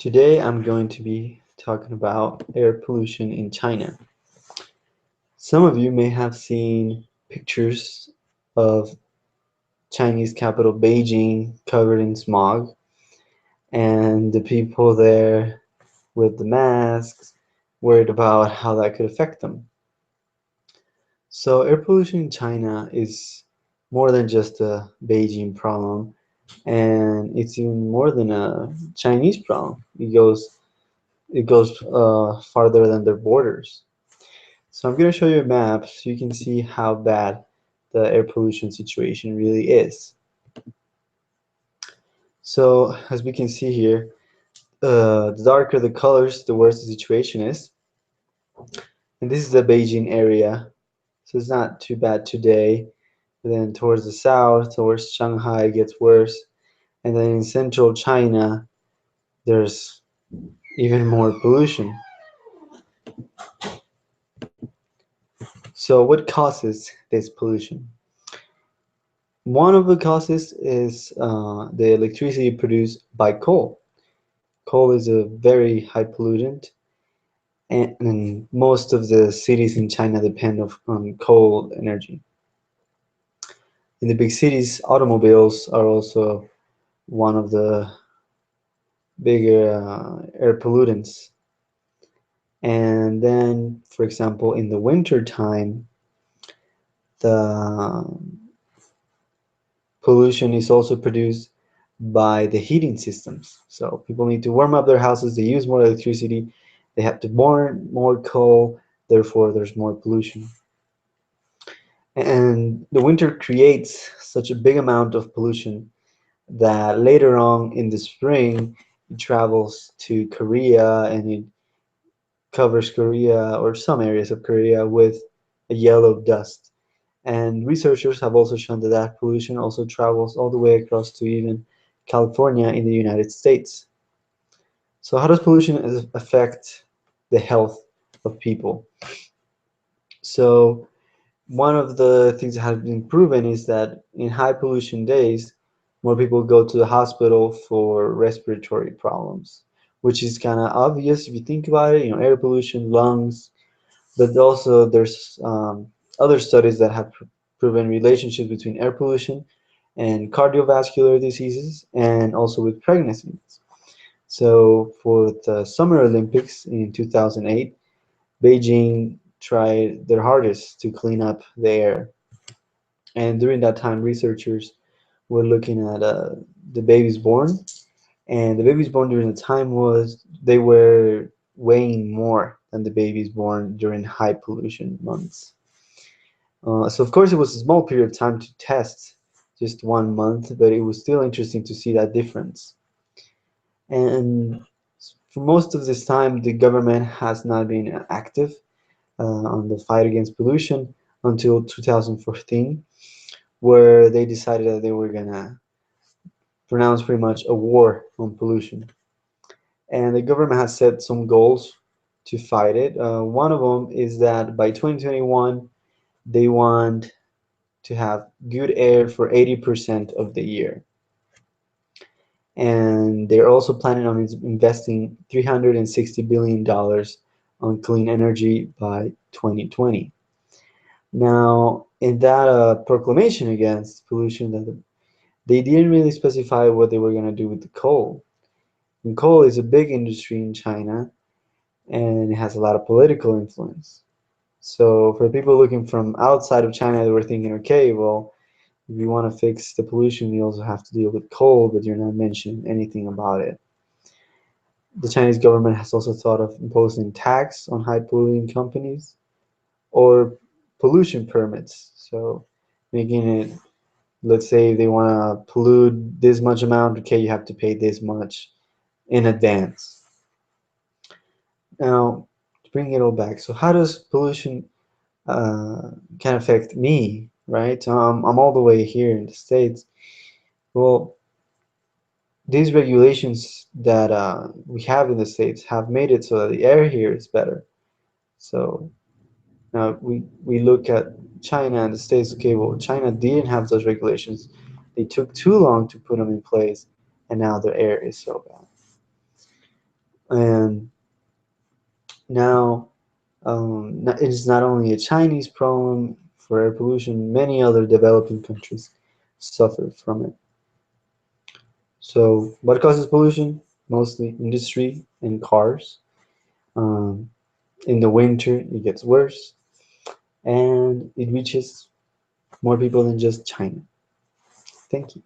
Today I'm going to be talking about air pollution in China. Some of you may have seen pictures of Chinese capital Beijing covered in smog and the people there with the masks worried about how that could affect them. So air pollution in China is more than just a Beijing problem, and it's even more than a Chinese problem. It goes farther than their borders. So I'm going to show you a map so you can see how bad the air pollution situation really is. So as we can see here, the darker the colors, the worse the situation is. And this is the Beijing area, so it's not too bad today. But then towards the south, towards Shanghai, it gets worse. And then in central China, there's even more pollution. So what causes this pollution? One of the causes is the electricity produced by coal. Coal is a very high pollutant, and most of the cities in China depend on coal energy. In the big cities, automobiles are also one of the bigger air pollutants. And then, for example, in the winter time, the pollution is also produced by the heating systems. So people need to warm up their houses, they use more electricity, they have to burn more coal, therefore there's more pollution. And the winter creates such a big amount of pollution that later on in the spring it travels to Korea and it covers Korea or some areas of Korea with a yellow dust. And researchers have also shown that that pollution also travels all the way across to even California in the United States. So how does pollution affect the health of people? So one of the things that has been proven is that in high pollution days, more people go to the hospital for respiratory problems, which is kind of obvious if you think about it, air pollution, lungs, but also there's other studies that have proven relationships between air pollution and cardiovascular diseases and also with pregnancies. So for the Summer Olympics in 2008, Beijing tried their hardest to clean up the air. And during that time, researchers were looking at the babies born, and the babies born during the time was they were weighing more than the babies born during high pollution months. So of course it was a small period of time to test, just 1 month, but it was still interesting to see that difference. And for most of this time, the government has not been active on the fight against pollution until 2014, where they decided that they were gonna pronounce pretty much a war on pollution. And the government has set some goals to fight it. One of them is that by 2021, they want to have good air for 80% of the year. And they're also planning on investing $360 billion on clean energy by 2020. Now, in that proclamation against pollution, they didn't really specify what they were going to do with the coal. And coal is a big industry in China, and it has a lot of political influence. So for people looking from outside of China, they were thinking, okay, well, if you want to fix the pollution, you also have to deal with coal, but you're not mentioning anything about it. The Chinese government has also thought of imposing tax on high polluting companies or pollution permits. So making it, let's say they want to pollute this much amount, okay, you have to pay this much in advance. Now, to bring it all back, so how does pollution can affect me, right? I'm all the way here in the States. Well, these regulations that we have in the States have made it so that the air here is better. So now we look at China and the States, okay, well, China didn't have those regulations. They took too long to put them in place, and now the air is so bad. And now it is not only a Chinese problem for air pollution, many other developing countries suffer from it. So, what causes pollution? Mostly industry and cars. Um, in the winter, it gets worse, and it reaches more people than just China. Thank you.